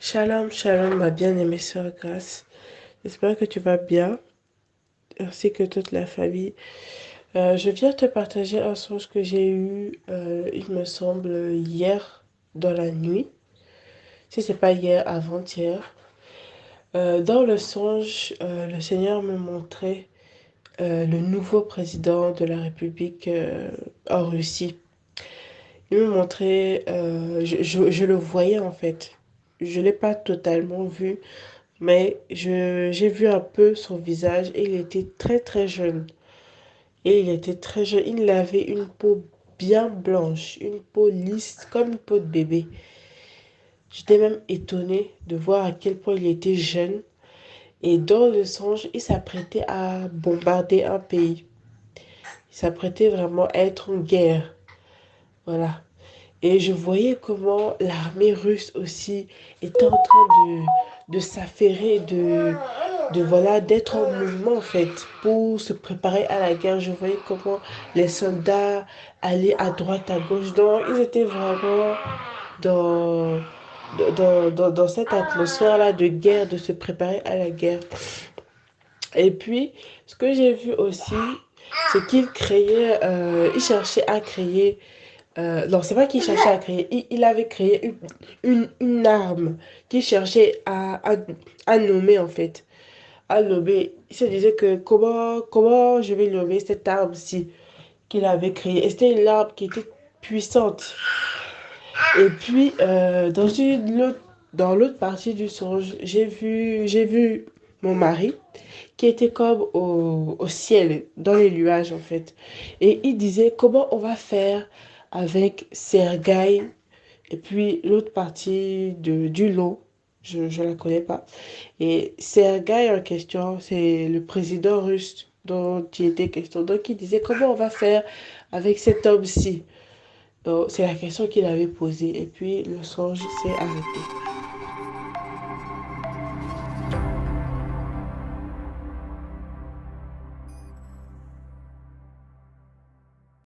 Shalom, shalom, ma bien-aimée sœur Grace. J'espère que tu vas bien, ainsi que toute la famille. Je viens te partager un songe que j'ai eu, il me semble, hier dans la nuit. Si c'est pas hier, avant-hier. Dans le songe, le Seigneur me montrait le nouveau président de la République en Russie. Il me montrait, je le voyais en fait. Je ne l'ai pas totalement vu, mais j'ai vu un peu son visage et il était très très jeune. Et il était très jeune. Il avait une peau bien blanche, une peau lisse comme une peau de bébé. J'étais même étonnée de voir à quel point il était jeune. Et dans le songe, il s'apprêtait à bombarder un pays. Il s'apprêtait vraiment à être en guerre. Voilà. Et je voyais comment l'armée russe aussi était en train de s'affairer, voilà, d'être en mouvement en fait pour se préparer à la guerre. Je voyais comment les soldats allaient à droite, à gauche. Donc, ils étaient vraiment dans, dans cette atmosphère-là de guerre, de se préparer à la guerre. Et puis, ce que j'ai vu aussi, c'est qu'il créait, il cherchait à créer non, c'est pas qu'il cherchait à créer. Il avait créé une arme qu'il cherchait à nommer, en fait. À nommer. Il se disait que comment je vais nommer cette arme-ci qu'il avait créée. Et c'était une arme qui était puissante. Et puis, dans l'autre partie du songe, j'ai vu mon mari qui était comme au ciel, dans les nuages en fait. Et il disait comment on va faire avec Sergueï et puis l'autre partie du lot, je ne la connais pas. Et Sergueï en question, c'est le président russe dont il était question. Donc il disait comment on va faire avec cet homme-ci. Donc c'est la question qu'il avait posée et puis le songe s'est arrêté.